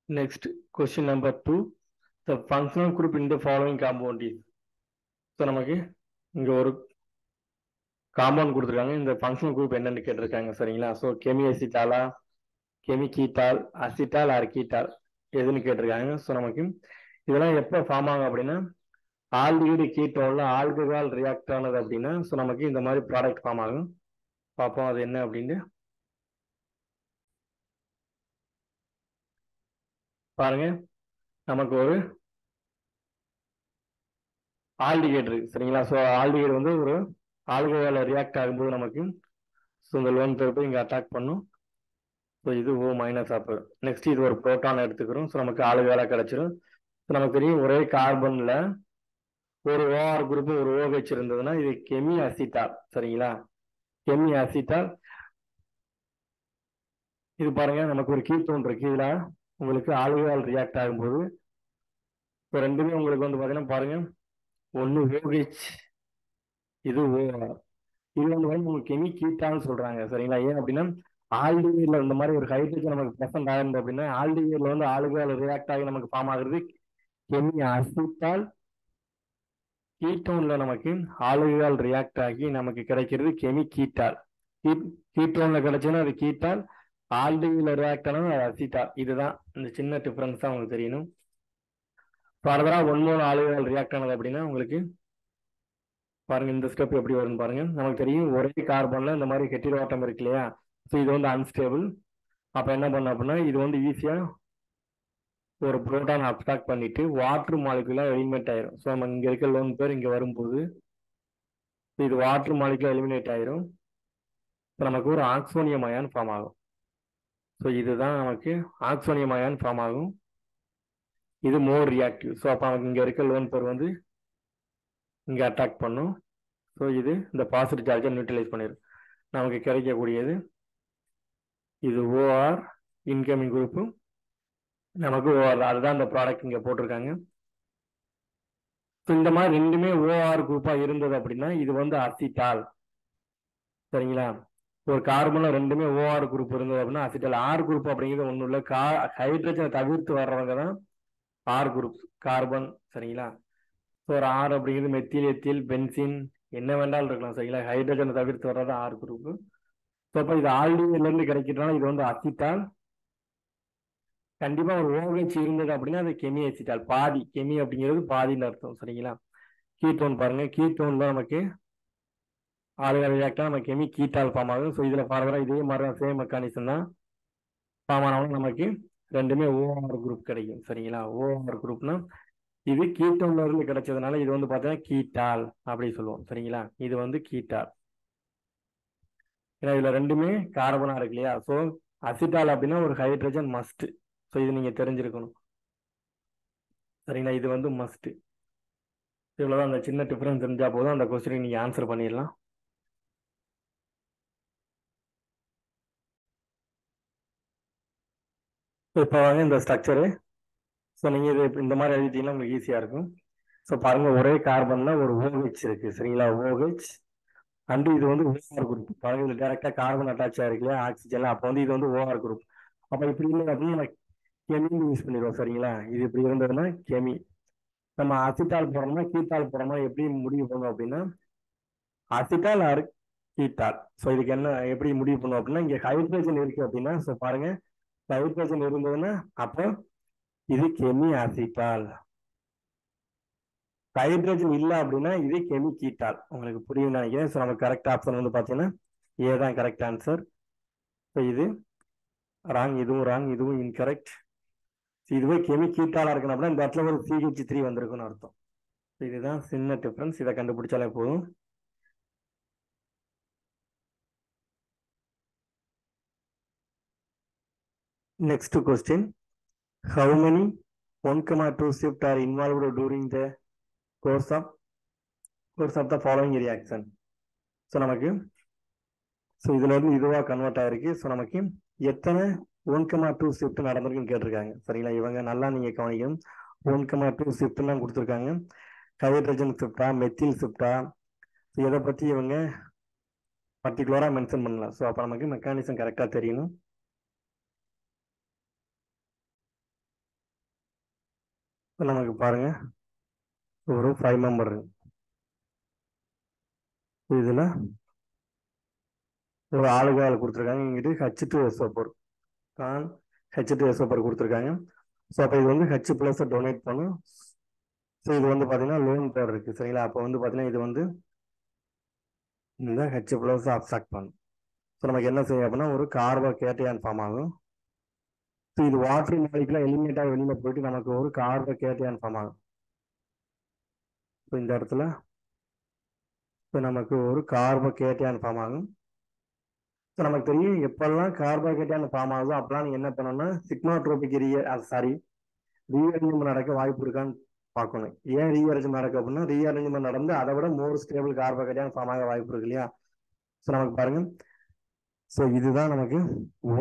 Next, question number 2. The functional group in the following compound is. So நமக்கு இங்க ஒரு compound கொடுத்துருக்காங்க. இந்த ஃபங்க்ஷனல் குரூப் என்னன்னு கேட்டிருக்காங்க. சரிங்களா? ஸோ கெமி அசிட்டாலா, கெமி கீட்டால், அசிட்டால் ஆர் கீட்டால் எதுன்னு கேட்டிருக்காங்க. ஸோ நமக்கு இதெல்லாம் எப்போ ஃபார்ம் ஆகும் அப்படின்னா, ஆல்டிஹைடு கீட்டோன்ல ஆல்கஹால் ரியாக்ட் ஆனது அப்படின்னா, ஸோ நமக்கு இந்த மாதிரி ப்ராடக்ட் ஃபார்ம் ஆகும். பார்ப்போம் அது என்ன அப்படின்னு. பாருங்க, நமக்கு ஒரு ஆல்டிஹைடு இருக்கு. சரிங்களா? ஸோ ஆல்டிஹைடு வந்து ஒரு ஆல்கஹால் ரியாக்ட் ஆகும்போது நமக்கு ஸோ இந்த லோன் பேர் போய் இங்கே அட்டாக் பண்ணும். ஸோ இது O மைனஸ் ஆப்பு. நெக்ஸ்ட் இது ஒரு புரோட்டான் எடுத்துக்கிறோம். ஸோ நமக்கு ஆல்கஹாலாக கிடைச்சிரும். ஸோ நமக்கு தெரியும் ஒரே கார்பன்ல ஒரு OR குரூப் ஒரு OH இருந்ததுன்னா இது கெமி அசிட்டால். சரிங்களா? கெமி அசிட்டால். இது பாருங்க, நமக்கு ஒரு கீட்டோன் இருக்கு. இதுல உங்களுக்கு ஆல்கஹால் ரியாக்ட் ஆகும்போது இப்போ ரெண்டுமே உங்களுக்கு வந்து பார்த்தீங்கன்னா பாருங்க, ஒன்று OH, இது OR. இது வந்து உங்களுக்கு கெமி கீட்டான்னு சொல்றாங்க. சரிங்களா? ஏன் அப்படின்னா ஆல்டிஹைட்ல இந்த மாதிரி ஒரு ஹைட்ரஜன் நமக்கு பிரசன்ட் ஆகுது அப்படின்னா ஆல்டிஹைட்ல வந்து ஆல்கஹால் ரியாக்ட் ஆகி நமக்கு ஃபார்ம் ஆகுறது கெமி அசிட்டால். கீட்டோன்ல நமக்கு ஆல்கஹால் ரியாக்ட் ஆகி நமக்கு கிடைக்கிறது கெமி கீட்டால். கீட்டோன்ல கிடைச்சதுன்னா அது கீட்டால், ஆல்டிஹைட்ல ரியாக்ட் ஆனது அது அசிட்டால். இதுதான் இந்த சின்ன டிஃபரன்ஸ் தான் உங்களுக்கு தெரியணும். ஃபர்தரா 1 ஆல்கஹால் ரியாக்ட் ஆனது அப்படின்னா உங்களுக்கு பாருங்க இந்த ஸ்டெப் எப்படி வரும்னு பாருங்க. நமக்கு தெரியும் ஒரே கார்பன்ல இந்த மாதிரி ஹெட்டிரோட்டம் இருக்கு இல்லையா? ஸோ இது வந்து அன்ஸ்டேபிள். அப்ப என்ன பண்ண அப்படின்னா இது வந்து ஈஸியா ஒரு புரோட்டான் அப்டாக்ட் பண்ணிட்டு வாட்டர் மாலிகுலா எலிமினேட் ஆயிரும். ஸோ நம்ம இங்க இருக்க லோன் பேர் இங்க வரும்போது இது வாட்டர் மாலிகுலா எலிமினேட் ஆயிரும். நமக்கு ஒரு ஆக்சோனியம் அயான் ஃபார்ம் ஆகும். ஸோ இதுதான் நமக்கு ஆக்சோனியம் அயான் ஃபார்ம் ஆகும். இது மோர் ரியாக்டிவ். ஸோ அப்போ நமக்கு இங்க இருக்க லோன் பேர் வந்து இங்க அட்டாக் பண்ணும். ஸோ இது இந்த பாசிட்டிவ் சார்ஜை நியூட்ரலைஸ் பண்ணிடும். நமக்கு கிடைக்கக்கூடியது இது OR இன்கமிங் குரூப்பு, நமக்கு OR. அதுதான் இந்த ப்ராடக்ட் இங்க போட்டிருக்காங்க. ஸோ இந்த மாதிரி ரெண்டுமே OR குரூப்பா இருந்தது அப்படின்னா இது வந்து அசிட்டால். சரிங்களா? ஒரு கார்பன்ல ரெண்டுமே OR குரூப் இருந்தது அப்படின்னா அசிட்டால். R குரூப் அப்படிங்கிறது ஒன்றும் இல்லை, ஹைட்ரஜனை தவிர்த்து வர்றவங்க தான் R குரூப், கார்பன். சரிங்களா? ஸோ ஒரு R அப்படிங்கிறது மெத்தில், எத்தில், பென்சின் என்ன வேண்டாலும் இருக்கலாம். சரிங்களா? ஹைட்ரஜனை தவிர்த்து வர்றது R குரூப். ஸோ அப்போ இது ஆல்டிஹைட்ல இருந்து கிடைக்கிறதுனால இது வந்து அசிட்டால். கண்டிப்பா ஒரு OH இருந்தது அப்படின்னா அது கெமி அசிட்டால். பாதி கெமி அப்படிங்கிறது பாதின்னு அர்த்தம். சரிங்களா? கீட்டோன் பாருங்க, கீட்டோன் தான் நமக்கு ஆல்கஹால் ரியாக்டா நம்ம கெமி கீட்டால் ஃபார்ம் ஆகும். ஸோ இதுல ஃபர்தரா இதே மாதிரி தான் சேம் மெக்கானிசம் தான் ஃபார்ம் ஆனவங்க நமக்கு ரெண்டுமே OR குரூப் கிடைக்கும். சரிங்களா? OR குரூப்னா இது கீட்டோன்ல இருந்து கிடைச்சதுனால இது வந்து பார்த்தீங்கன்னா கீட்டால் அப்படி சொல்லுவோம். சரிங்களா? இது வந்து கீட்டால். ஏன்னா இதுல ரெண்டுமே கார்பனா இருக்கு இல்லையா? ஸோ அசிட்டால் அப்படின்னா ஒரு ஹைட்ரஜன் மஸ்ட். ஸோ இது நீங்க தெரிஞ்சிருக்கணும். சரிங்களா? இது வந்து மஸ்ட். இவ்வளவுதான், அந்த சின்ன டிஃபரன்ஸ் தெரிஞ்சா போதும் அந்த கொஸ்டின் நீங்க ஆன்சர் பண்ணிடலாம். இப்போ வாங்க இந்த ஸ்ட்ரக்சரு. ஸோ நீங்க இது இந்த மாதிரி எழுதிட்டீங்கன்னா உங்களுக்கு ஈஸியா இருக்கும். ஸோ பாருங்க, ஒரே கார்பன்ல ஒரு OH இருக்கு. சரிங்களா? OH அண்ட் இது வந்து OR குரூப். பாருங்க இது டைரக்டா கார்பன் அட்டாச் ஆயிருக்கு இல்லையா ஆக்சிஜன்ல. அப்போ வந்து இது வந்து OR குரூப். அப்போ இப்படி இல்லை அப்படின்னு நம்ம கெமி யூஸ் பண்ணிடுவோம். சரிங்களா? இது இப்படி இருந்ததுன்னா கெமி. நம்ம அசிட்டால் போறோம்னா கீட்டால் போறோம்னா எப்படி முடிவு பண்ணுவோம் அப்படின்னா அசிட்டால் ஆர் கீட்டால். ஸோ இதுக்கு என்ன எப்படி முடிவு பண்ணுவோம் அப்படின்னா இங்க ஹைட்ரஜன் இருக்கு அப்படின்னா ஸோ பாருங்க ஹைட்ரஜன் இருந்ததுன்னா அப்போ இது கெமி அசிட்டால். ஹைட்ரஜன் இல்லை அப்படின்னா இது கெமி கீட்டால். உங்களுக்கு புரியும் நினைக்கிறேன். ஸோ நம்ம கரெக்ட் ஆப்ஷன் வந்து பார்த்தீங்கன்னா ஏ தான் கரெக்ட் ஆன்சர். ஸோ இது ராங், இதுவும் ராங், இதுவும் இன்கரெக்ட். இதுவே கெமி கீட்டாலா இருக்கணும் அப்படின்னா இந்த இடத்துல ஒரு CH3 வந்திருக்குன்னு அர்த்தம். இதுதான் சின்ன டிஃபரன்ஸ். இதை கண்டுபிடிச்சாலே போதும். Next question. How many 1,2 shift are involved during the course of the following reaction? So நமக்கு ஸோ இதுல இருந்து இதுவா கன்வெர்ட் ஆயிருக்கு. ஸோ நமக்கு எத்தனை 1,2 ஷிஃப்ட் நடந்திருக்குன்னு கேட்டிருக்காங்க. சரிங்களா? இவங்க நல்லா நீங்க கவனிக்கணும். 1,2 ஷிஃப்ட்லாம் கொடுத்துருக்காங்க. ஹைட்ரஜன் ஷிஃப்டா, மெத்தில் ஷிஃப்டா, இதை பத்தி இவங்க பர்டிகுலரா மென்ஷன் பண்ணலாம். ஸோ அப்போ நமக்கு மெக்கானிசம் கரெக்டா தெரியணும். இப்போ நமக்கு பாருங்க ஒரு 5 மெம்பர் இருக்கு. இதுல ஒரு ஆளுகால் கொடுத்துருக்காங்க. இங்கிட்டு H2SO4 கான் H2SO4 கொடுத்துருக்காங்க. ஸோ அப்போ இது வந்து H பிளஸ் டொனேட் பண்ணும். ஸோ இது வந்து பார்த்தீங்கன்னா லோன் பேர் இருக்கு சரிங்களா. அப்போ வந்து பார்த்தீங்கன்னா இது வந்து இந்த H பிளஸ் அப்சாக்ட் பண்ணும். ஸோ நமக்கு என்ன செய்யும் அப்படின்னா ஒரு கார்போகேட்டையான் ஃபார்ம் ஆகும். ஸோ இது வாட்டர் மாலிகுலாம் எலிமினேட் ஆகி வெளியில போயிட்டு நமக்கு ஒரு கார்போகேட்டையான் ஃபார்ம் ஆகும். ஸோ இந்த இடத்துல ஸோ நமக்கு ஒரு கார்போகேட்டையான் ஃபார்ம் ஆகும். ஸோ நமக்கு தெரியும் எப்பெல்லாம் கார்போகேட்டையான் ஃபார்ம் ஆகுதோ அப்பெல்லாம் நீங்க என்ன பண்ணணும்னா சிக்மாட்ரோபிக் ரீஅரேஞ்ச்மெண்ட் நடக்க வாய்ப்பு இருக்கான்னு பார்க்கணும். ஏன் ரீஅரேஞ்ச்மெண்ட் நடக்கும் அப்படின்னா ரீஅரேஞ்ச்மெண்ட் நடந்து அதை விட மோர் ஸ்டேபிள் கார்போகேட்டையான் ஃபார்ம் ஆக வாய்ப்பு இருக்கு இல்லையா. ஸோ நமக்கு பாருங்க ஸோ இதுதான் நமக்கு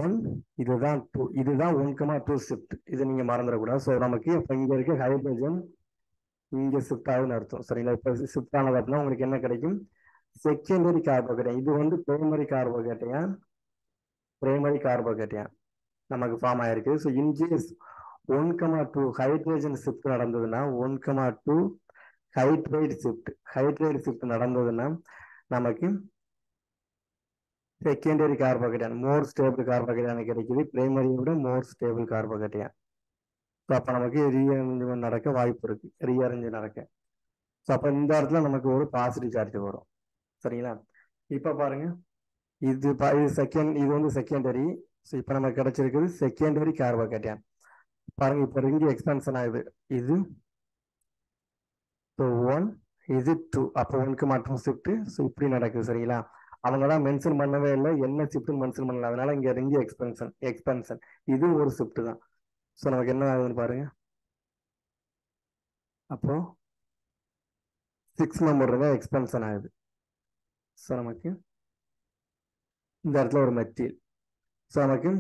1, இதுதான் 2, இதுதான் 1,2 ஷிஃப்ட். இது நீங்க மறந்துடக்கூடாது. ஸோ நமக்கு இப்போ இங்க இருக்க ஹைட்ரஜன் இங்க ஷிஃப்ட் ஆகுதுன்னு அர்த்தம் சரிங்களா. இப்போ ஷிஃப்ட் ஆனது அப்படின்னா உங்களுக்கு என்ன கிடைக்கும், செகண்டரி கார்போகேட்டையான். இது வந்து பிரைமரி கார்போகேட்டையான் நமக்கு ஃபார்ம் ஆயிருக்கு. ஸோ இன்கேஸ் 1,2 ஹைட்ரஜன் ஷிஃப்ட் நடந்ததுன்னா 1,2 ஹைட்ரைடு ஷிஃப்ட் நடந்ததுன்னா நமக்கு செகண்டரி கார்போகேட்டையான் மோர் ஸ்டேபிள் கார்போகேட்டையான் கிடைக்குது. பிரைமரியை விட மோர் ஸ்டேபிள் கார்போகேட்டையான். ஸோ அப்போ நமக்கு ரீஅரேஞ்ச்மெண்ட் நடக்க வாய்ப்பு இருக்கு, ரீஅரேஞ்ச் நடக்க. ஸோ அப்போ இந்த இடத்துல நமக்கு ஒரு பாசிட்டிவ் சார்ஜ் வரும் சரிங்களா. இப்போ பாருங்க இது இது வந்து செகண்டரி. ஸோ இப்போ நமக்கு கிடைச்சிருக்குது செகண்டரி கார்போகேட்டையான். பாருங்க இப்போ ரிங் எக்ஸ்பென்ஷன் ஆகுது. இது 1, இது 2, அப்போ 1,2 ஷிஃப்ட். ஸோ இப்படி நடக்குது சரிங்களா. அவங்க தான் மென்ஷன் பண்ணவே இல்லை, என்ன ஷிஃப்ட் மென்ஷன் பண்ணல. அதனால இங்க ரிங் எக்ஸ்பென்ஷன் இது ஒரு ஷிஃப்ட் தான். ஸோ நமக்கு என்ன ஆகுதுன்னு பாருங்க. அப்போ 6 மெம்பர் எக்ஸ்பென்ஷன் ஆகுது. ஸோ நமக்கு இந்த இடத்துல ஒரு மெத்தில். ஸோ நமக்கு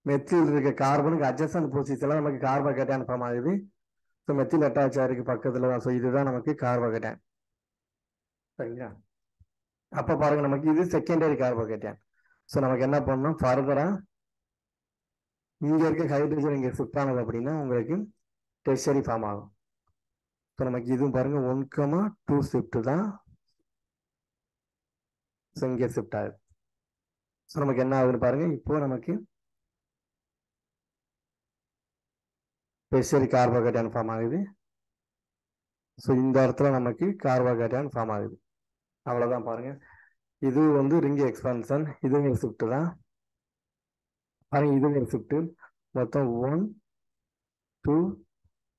மெத்தில் இருக்க கார்பனுக்கு அட்ஜஸ்டன் பொசிஷன்ல நமக்கு கார்போகேட்டையான் ஃபார்ம் ஆகுது. ஸோ மெத்தில் அட்டாச் ஆயிருக்கு பக்கத்துல தான். ஸோ இதுதான் நமக்கு கார்போகேட்டையான் சரிங்களா. அப்ப பாருங்க நமக்கு இது செகண்டரி கார்போகேட்டையான். ஸோ நமக்கு என்ன பண்ணணும் ஃபர்தரா இங்க இருக்க ஹைட்ரஜன் இங்க ஷிஃப்ட் ஆனது அப்படின்னா உங்களுக்கு டெர்ஷரி ஃபார்ம் ஆகும். ஸோ நமக்கு இதுவும் பாருங்க 1,2 ஷிஃப்ட் தான். ஸோ இங்கே ஷிஃப்ட் ஆகுது. ஸோ நமக்கு என்ன ஆகுதுன்னு பாருங்க. இப்போ நமக்கு டெர்ஷரி கார்போகேட்டையான் ஃபார்ம் ஆகுது. ஸோ இந்த இடத்துல நமக்கு கார்போகேட்டையான் ஃபார்ம் ஆகுது. அவ்வளவுதான் பாருங்க. இது வந்து ரிங் எக்ஸ்பான்ஷன், இது ஒரு ஷிஃப்ட் தான் பாருங்க. இது ஒரு ஷிஃப்ட். மொத்தம் 1, 2,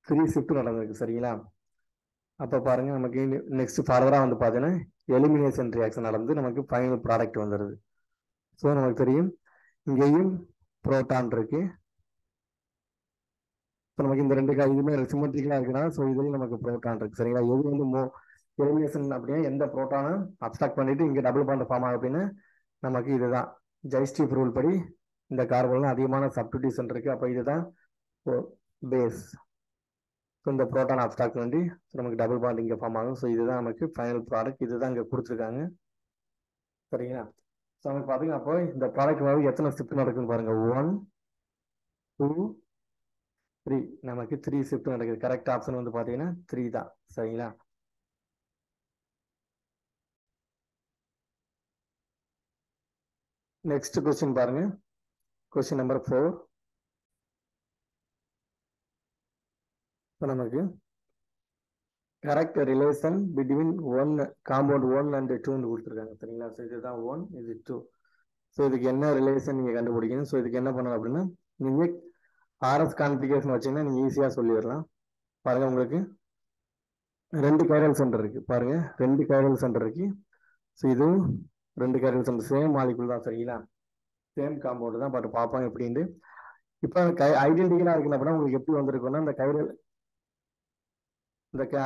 3 ஷிஃப்ட் நடந்திருக்கு சரிங்களா. அப்ப பாருங்க நமக்கு நெக்ஸ்ட் ஃபர்தரா வந்து பாத்தீங்கன்னா எலிமினேஷன் ரியாக்ஷன் நடந்து நமக்கு ஃபைனல் ப்ராடக்ட் வந்துடுது. ஸோ நமக்கு தெரியும் இங்கேயும் புரோட்டான் இருக்கு. ஸோ நமக்கு இந்த ரெண்டு இதுவுமே சிமெட்ரிக்கலா இருக்குன்னா ஸோ இதுலயும் நமக்கு புரோட்டான் இருக்கு சரிங்களா. எது வந்து எலிமினேஷன் அப்படின்னா எந்த புரோட்டானை அப்ஸ்ட்ராக்ட் பண்ணிட்டு இங்க டபுள் பாண்ட் ஃபார்ம் ஆகும் அப்படின்னா நமக்கு இதுதான் ஜெய்ஸ்டிஃப் ரூல் படி இந்த கார்பன்ல அதிகமான சப்ஸ்டிடியூஷன் இருக்கு. அப்போ இதுதான் பேஸ். ஸோ இந்த புரோட்டான் அப்ஸ்ட்ராக்ட் பண்ணி நமக்கு டபுள் பாண்ட் இங்கே ஃபார்ம் ஆகும். ஸோ இதுதான் நமக்கு ஃபைனல் ப்ராடக்ட். இதுதான் இங்கே கொடுத்துருக்காங்க சரிங்களா. ஸோ நமக்கு பார்த்தீங்கன்னா அப்போ இந்த ப்ராடக்ட் வந்து எத்தனை ஷிஃப்ட் நடக்குன்னு பாருங்க. 1, 2, 3 நமக்கு 3 ஷிஃப்ட் நடக்குது. கரெக்ட் ஆப்ஷன் வந்து பார்த்தீங்கன்னா 3 தான் சரிங்களா. நெக்ஸ்ட் கொஸ்டின் பாருங்க. Question number 4. நமக்கு correct relation between compound 1 and 2 கொடுத்துருக்காங்க சரிங்களா. ஸோ இதுதான் 1, இது 2. ஸோ இதுக்கு என்ன ரிலேஷன் நீங்க கண்டுபிடிக்கணும். ஸோ இதுக்கு என்ன பண்ணணும் அப்படின்னா நீங்க ஆர்எஸ் கான்ஃபிகரேஷன் வச்சீங்கன்னா நீங்க ஈஸியா சொல்லிடலாம். பாருங்க உங்களுக்கு 2 கைரல் சென்டர் இருக்கு. பாருங்க 2 கைரல் சென்டர் இருக்கு. ஸோ இதுவும் 2 கைரல் சென்டர் சேம் மாலிகுல் தான் சரிங்களா. சேம் காம்பவுண்ட் தான். பட் பார்ப்போம் எப்படின்னு. இப்போ ஐடென்டிக்கலா இருக்கு அப்படின்னா உங்களுக்கு எப்படி வந்திருக்கும்னா இந்த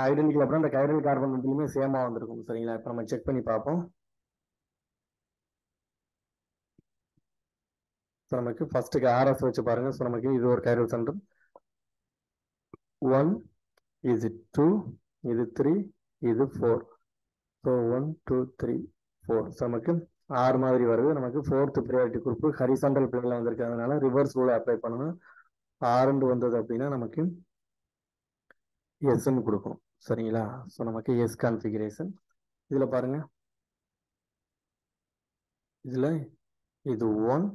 ஐடென்டிக்கல் அப்படின்னா இந்த கைரல் கார்பன் ரெண்டுலையுமே சேமா வந்திருக்கும் சரிங்களா. இப்போ நம்ம செக் பண்ணி பார்ப்போம். ஸோ நமக்கு ஃபர்ஸ்ட்டுக்கு ஆர்எஸ் வச்சு பாருங்க. ஸோ நமக்கு இது ஒரு கைரல் சென்டர் 1, இது 2, இது 3, இது 4. ஸோ 1, 2, 3, 4. ஸோ நமக்கு 6 மாதிரி வருது. நமக்கு 4th ப்ரையாரிட்டி குரூப் ஹரிசாண்டல் பிளேன்ல வந்திருக்கிறதுனால ரிவர்ஸ் ரூல் அப்ளை பண்ணணும். 6 வந்தது அப்படின்னா நமக்கு எஸ்ன்னு கொடுக்கணும். சரிங்களா? ஸோ நமக்கு எஸ் கான்ஃபிகரேஷன். இதில் பாருங்க, இதில் இது 1,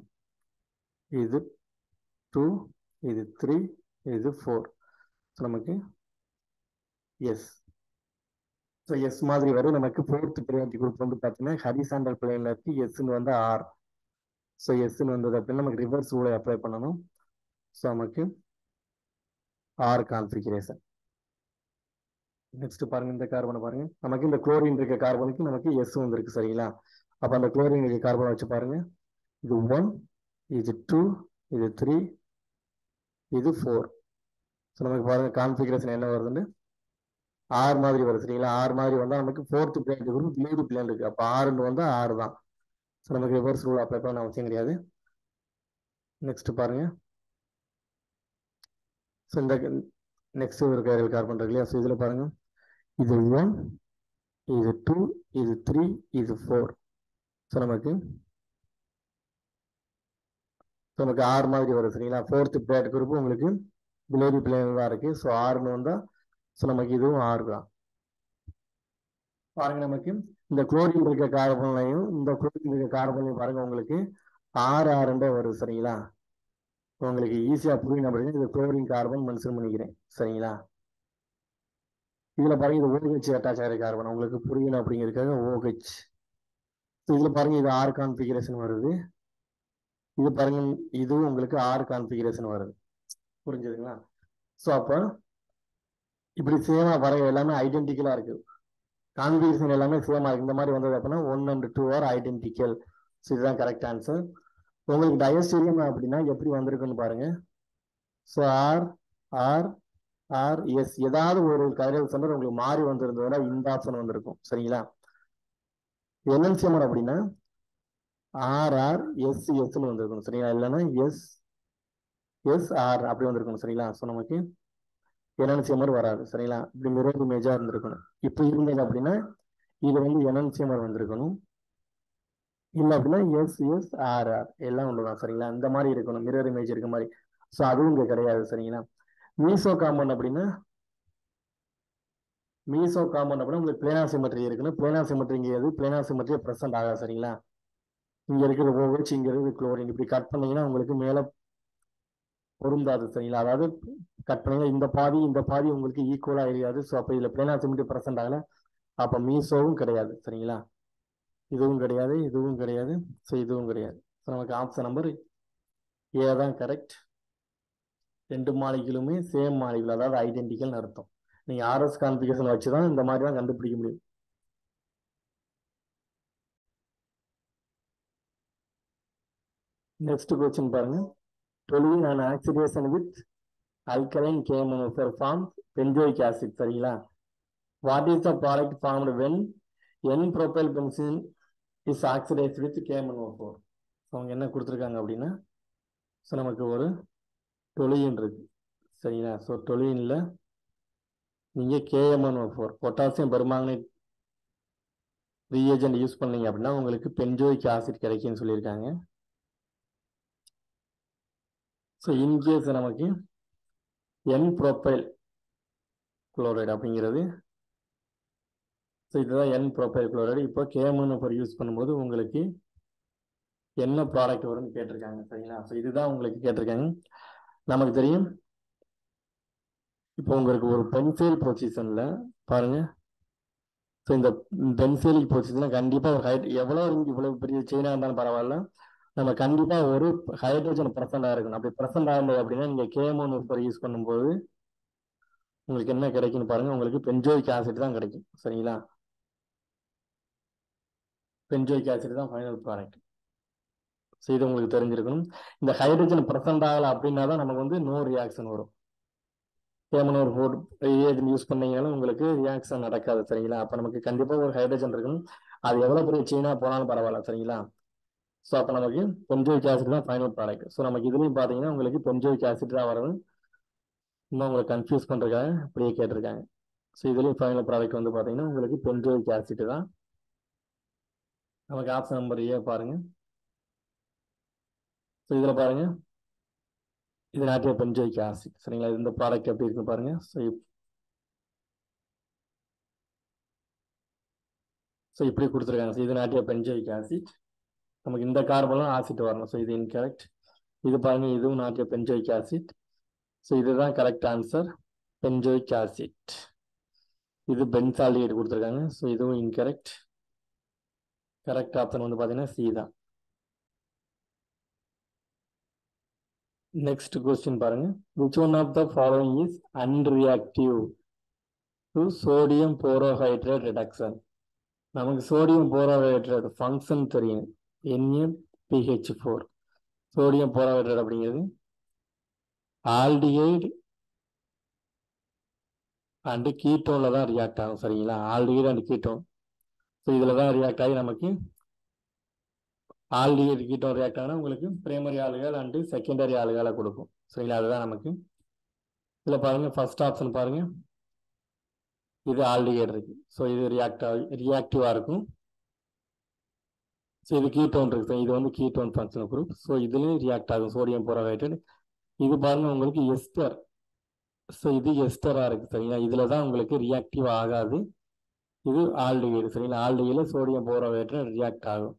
இது 2, இது 3, இது 4. ஸோ நமக்கு எஸ். ஸோ எஸ் மாதிரி வரும். நமக்கு ஃபோர்த் ப்ரையாரிட்டி குரூப் வந்து பார்த்தீங்கன்னா ஹரிசாண்டல் பிளேன்ல இருக்கு. எஸ்ன்னு வந்து ஆர். ஸோ எஸ்ன்னு வந்தது அப்படின்னா நமக்கு ரிவர்ஸ் ரூலை அப்ளை பண்ணணும். ஸோ நமக்கு ஆர் கான்ஃபிகரேஷன். நெக்ஸ்ட் பாருங்க, இந்த கார்பனை பாருங்க. நமக்கு இந்த குளோரின் இருக்க கார்பனுக்கு நமக்கு எஸ் வந்துருக்கு. சரிங்களா? அப்போ அந்த குளோரின் இருக்க கார்பனை வச்சு பாருங்க. இது 1, இது 2, இது 3, இது 4. ஸோ நமக்கு பாருங்க கான்ஃபிகரேஷன் என்ன வருதுன்னு ஆர் மாதிரி வருது. சரிங்களா? ஆர் மாதிரி வந்தால் நமக்கு fourth plane group blue plane இருக்கு. அப்போ ஆறுன்னு வந்தால் ஆறு தான். ஸோ நமக்கு ரிவர்ஸ் ரூல் அப்ளை பண்ண அவசியம் கிடையாது. நெக்ஸ்ட் பாருங்க. ஸோ இந்த நெக்ஸ்ட் ஒரு கார்பன் இருக்கு இல்லையா? ஸோ இதில் பாருங்க, இது 1, இது 2, இது 3, இது 4. ஸோ நமக்கு ஆறு மாதிரி வரும். சரிங்களா? ஃபோர்த் பிளேட் குரூப் உங்களுக்கு பிலோரி பிளேன் தான் இருக்கு. ஸோ ஆறுன்னு வந்தா ஸோ நமக்கு இதுவும் ஆறு தான். பாருங்க, நமக்கு இந்த குளோரின் இருக்க கார்பன்லையும் இந்த குளோரின் இருக்க கார்பன்லையும் பாருங்க உங்களுக்கு ஆறு ஆறுண்டே வருது. சரிங்களா? உங்களுக்கு ஈஸியா புரியணும் அப்படின்னு இந்த குளோரின் கார்பன் மென்ஷன் பண்ணிக்கிறேன். சரிங்களா? இதுல பாருங்க, இது OH அட்டாச் ஆகிற கார்பன் உங்களுக்கு புரியணும் அப்படிங்கிறதுக்காக OH. இதுல பாருங்க, இது ஆர் கான்ஃபிகரேஷன் வருது. இது பாருங்க, இதுவும் உங்களுக்கு ஆர் கான்ஃபிகரேஷன் வருது. புரிஞ்சுதுங்களா? ஸோ அப்போ இப்படி சேமா பாருங்க, எல்லாமே ஐடென்டிக்கலா இருக்கு. கான்ஃபிகரேஷன் எல்லாமே சேமா இருக்கு. இந்த மாதிரி வந்தது அப்படின்னா 1 and 2 ஆர் ஐடென்டிக்கல். ஸோ இதுதான் கரெக்ட் ஆன்சர். உங்களுக்கு டயஸ்டீரியம் அப்படின்னா எப்படி வந்திருக்குன்னு பாருங்க. So R R R S ஏதாவது ஒரு கைரல் சென்டர் உங்களுக்கு மாறி வந்திருந்ததுன்னா இந்த ஆப்ஷன் வந்திருக்கும். சரிங்களா? என்என்சிஎம் அப்படின்னா ஆர் ஆர் எஸ் எஸ்ன்னு வந்திருக்கணும். சரிங்களா? இல்லைன்னா எஸ் எஸ் ஆர் அப்படி வந்திருக்கணும். சரிங்களா? ஸோ நமக்கு என்என்சிஎம்ஆர் வராது. சரிங்களா? இப்படி மிரர் இமேஜா இருந்திருக்கணும். இப்போ இருந்தது அப்படின்னா இது வந்து என்என்சிஎம்ஆர் வந்திருக்கணும். இல்லை அப்படின்னா எஸ் எஸ் ஆர் ஆர் எல்லாம் ஒன்றுதான். சரிங்களா? இந்த மாதிரி இருக்கணும், மிரர் இமேஜ் இருக்க மாதிரி. ஸோ அதுவும் இங்கே கிடையாது. சரிங்களா? மீசோ காம்பவுண்ட் அப்படின்னா உங்களுக்கு பிளேனார் சிமெட்ரி இருக்கணும். பிளேனார் சிமெட்ரிங்கிறது பிளேனார் சிமெட்ரியை ப்ரெசென்ட் ஆகாது. சரிங்களா? இங்க இருக்கிற OH, இங்க இருக்கிறது குளோரின். இப்படி கட் பண்ணீங்கன்னா உங்களுக்கு மேல பொருந்தாது. சரிங்களா? அதாவது கட் பண்ணீங்கன்னா இந்த பாதி உங்களுக்கு ஈக்குவலா இருக்காது. ஸோ அப்போ இதுல பிளேனார் சிமெட்ரி ப்ரெசென்ட் ஆகல. அப்போ மீசோவும் கிடையாது. சரிங்களா? இதுவும் கிடையாது, இதுவும் கிடையாது, ஸோ இதுவும் கிடையாது. ஸோ நமக்கு ஆப்ஷன் நம்பர் ஏ தான் கரெக்ட். ரெண்டு மாலிகுலுமே சேம் மாலிகுல், அதாவது ஐடென்டிக்கல் அர்த்தம். நீங்க ஆர்எஸ் கான்ஃபிகரேஷன் வச்சுதான் இந்த மாதிரி தான் கண்டுபிடிக்க முடியும். நெக்ஸ்ட் கொஸ்டின் பாருங்க. toluene and oxidation with alkaline KMnO4 forms benzoic acid. சரிங்களா? What is the product formed when N-propyl benzene is oxidized with KMnO4? அவங்க என்ன கொடுத்துருக்காங்க அப்படின்னா, ஸோ நமக்கு ஒரு டொலியின் இருக்கு. சரிங்களா? ஸோ டொலியின்ல நீங்க KMnO4 potassium permanganate reagent use பண்ணீங்க அப்படின்னா உங்களுக்கு பென்ஜோயிக் ஆசிட் கிடைக்கும்னு சொல்லியிருக்காங்க. ஸோ இன்கேஸ் நமக்கு N-propyl குளோரைடு அப்படிங்கிறது, ஸோ இதுதான் N-propyl குளோரைடு. இப்போ KMnO4 யூஸ் பண்ணும்போது உங்களுக்கு என்ன ப்ராடக்ட் வரும்னு கேட்டிருக்காங்க. சரிங்களா? ஸோ இதுதான் உங்களுக்கு கேட்டிருக்காங்க. நமக்கு தெரியும், இப்போ உங்களுக்கு ஒரு பென்சைல் பொசிஷன்ல பாருங்க. ஸோ இந்த பென்சைலிக் பொசிஷன்ல கண்டிப்பா ஒரு இவ்வளவு பெரிய செயினா இருந்தாலும் பரவாயில்ல, நம்ம கண்டிப்பா ஒரு ஹைட்ரஜன் பிரசண்டா இருக்கணும். அப்படி பிரசண்ட் ஆகும்போது அப்படின்னா நீங்க KMnO4 யூஸ் பண்ணும்போது உங்களுக்கு என்ன கிடைக்கும்னு பாருங்க. உங்களுக்கு பென்ஜோயிக் ஆசிட் தான் கிடைக்கும். சரிங்களா? பென்ஜோயிக் ஆசிட் தான் ஃபைனல் ப்ராடக்ட். ஸோ இது உங்களுக்கு தெரிஞ்சிருக்கணும். இந்த ஹைட்ரஜன் பிரசண்ட் ஆகல அப்படின்னா தான் நமக்கு வந்து நோ ரியாக்ஷன் வரும். KMnO4 யூஸ் பண்ணீங்கன்னாலும் உங்களுக்கு ரியாக்ஷன் நடக்காது. சரிங்களா? அப்போ நமக்கு கண்டிப்பா ஒரு ஹைட்ரஜன் இருக்கணும். அது எவ்வளவு பெரிய செயினா போனாலும் பரவாயில்ல. சரிங்களா? ஸோ அப்போ நமக்கு பென்ஜோயிக் ஆசிட் தான் ஃபைனல் ப்ராடக்ட். ஸோ நமக்கு இதுலையும் பார்த்தீங்கன்னா உங்களுக்கு பென்ஜோயிக் ஆசிட் தான் வரணும். இன்னும் உங்களை கன்ஃபியூஸ் பண்றதுக்காக இப்படியே கேட்டிருக்காங்க. ஸோ இதுலேயும் ஃபைனல் ப்ராடக்ட் வந்து பார்த்தீங்கன்னா உங்களுக்கு பென்ஜோயிக் ஆசிட் தான். நமக்கு ஆப்ஷன் நம்பர் ஏ பாருங்க. ஸோ இதில் பாருங்க, இது நாட்டிய பென்ஜோயிக் ஆசிட். சரிங்களா? இந்த ப்ராடக்ட் எப்படி இருக்குன்னு பாருங்க. ஸோ இப்படி கொடுத்துருக்காங்க. ஸோ இது நாட்டிய பென்சாயிக் ஆசிட். நமக்கு இந்த கார்பனும் ஆசிட் வரணும். ஸோ இது இன்கரெக்ட். இது பாருங்க, இதுவும் நாட்டிய பென்சாயிக் ஆசிட். ஸோ இதுதான் கரெக்ட் ஆன்சர், பென்சாயிக் ஆசிட். இது பென்சால்டிஹைடு கொடுத்துருக்காங்க. ஸோ இதுவும் இன்கரெக்ட். கரெக்ட் ஆப்ஷன் வந்து பார்த்தீங்கன்னா சி தான். நெக்ஸ்ட் கொஸ்டின் பாருங்க. which one of the following is unreactive to sodium borohydride reduction? நமக்கு சோடியம் போரோஹைட்ரேட் ஃபங்க்ஷன் தெரியும், NaPH4. சோடியம் போரோஹைட்ரேட் அப்படிங்கிறது ஆல்டிஹைடு அண்ட் கீட்டோன்ல தான் ரியாக்ட் ஆகும். சரிங்களா, ஆல்டிஹைடு அண்ட் கீட்டோன். ஸோ இதில் தான் ரியாக்ட் ஆகி நமக்கு ஆல்டிஹைடு கீட்டோன் ரியாக்ட் ஆனால் உங்களுக்கு பிரைமரி ஆல்கஹால் அண்டு செகண்டரி ஆல்கஹாலை கொடுக்கும். சரிங்களா, அதுதான் நமக்கு. இதில் பாருங்க, ஃபர்ஸ்ட் ஆப்ஷன் பாருங்க, இது ஆல்டிஹைடு இருக்கு. ஸோ இது ரியாக்டிவாக இருக்கும். ஸோ இது கீட்டோன் இருக்கு. இது வந்து கீட்டோன் ஃபங்க்ஷனல் குரூப். ஸோ இதுலேயும் ரியாக்ட் ஆகும் சோடியம் போரோஹைட்ரேட். இது பாருங்க உங்களுக்கு எஸ்டர். ஸோ இது எஸ்டராக இருக்கு. சரிங்களா, இதில் தான் உங்களுக்கு ரியாக்டிவ் ஆகாது. இது ஆல்டிஹைடு. சரிங்களா, ஆல்டிஹைடில் சோடியம் போரோஹைட்ரேட் ரியாக்ட் ஆகும்.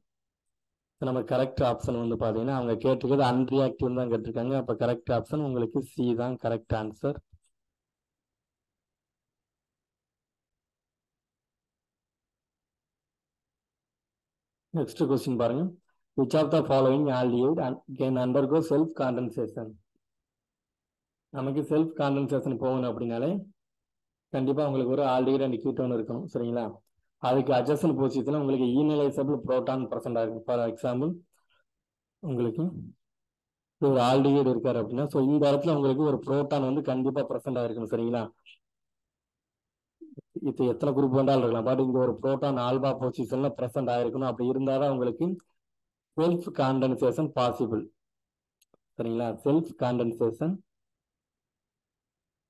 ஸோ நம்ம கரெக்ட் ஆப்ஷன் வந்து பார்த்தீங்கன்னா அவங்க கேட்டிருக்கிறது அன்ரியாக்டிவ் தான் கேட்டிருக்காங்க. அப்போ கரெக்ட் ஆப்ஷன் உங்களுக்கு சி தான் கரெக்ட் ஆன்சர். நெக்ஸ்ட் கொஸ்டின் பாருங்க. which of the following aldehyde can undergo self condensation? நமக்கு செல்ஃப் காண்டன்சேஷன் போகணும் அப்படின்னாலே கண்டிப்பாக உங்களுக்கு ஒரு ஆல்டிஹைடு அண்ட் கீட்டோன் இருக்கணும். சரிங்களா, அதுக்கு அட்ஜசன்ட் பொசிஷனில் உங்களுக்கு ஈனலைசபிள் புரோட்டான் ப்ரெசென்ட் ஆகும். ஃபார் எக்ஸாம்பிள் உங்களுக்கு ஒரு ஆல்டிஹைடு இருக்காரு அப்படின்னா, ஸோ இந்த இடத்துல உங்களுக்கு ஒரு புரோட்டான் வந்து கண்டிப்பாக ப்ரெசென்ட் ஆகிருக்கணும். சரிங்களா, இது எத்தனை குரூப் வேண்டாலும் இருக்கலாம், பட் இங்கே ஒரு புரோட்டான் ஆல்பா பொசிஷன்ல ப்ரெசென்ட் ஆகிருக்கணும். அப்படி இருந்தால் தான் உங்களுக்கு செல்ஃப் காண்டன்சேஷன் பாசிபிள். சரிங்களா, செல்ஃப் காண்டன்சேஷன்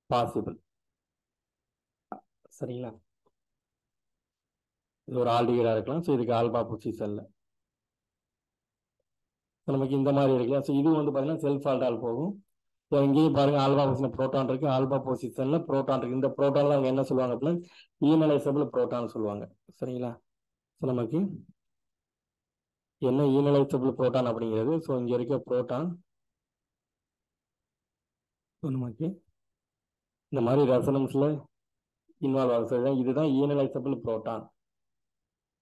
பாசிபிள். சரிங்களா, இது ஒரு ஆல்டிஹைடாக இருக்கலாம். ஸோ இதுக்கு ஆல்பா பொசிஷனில் நமக்கு இந்த மாதிரி இருக்கலாம். ஸோ இது வந்து பார்த்தீங்கன்னா செல்ஃப் ஆல்டால் போகும். ஸோ இங்கேயும் பாருங்க, ஆல்பா பொசிஷன் புரோட்டான் இருக்கு, ஆல்பா பொசிஷன்ல புரோட்டான் இருக்கு. இந்த புரோட்டான் தான் அவங்க என்ன சொல்லுவாங்க அப்படின்னா ஈனலைசபிள் புரோட்டான் சொல்லுவாங்க. சரிங்களா, ஸோ நமக்கு என்ன ஈனலைசபிள் புரோட்டான் அப்படிங்கிறது, ஸோ இங்கே இருக்க புரோட்டான் நமக்கு இந்த மாதிரி ரெசனன்ஸ்ல இன்வால்வ் ஆகும். சரிதான், இதுதான் ஈனலைசபிள் புரோட்டான்.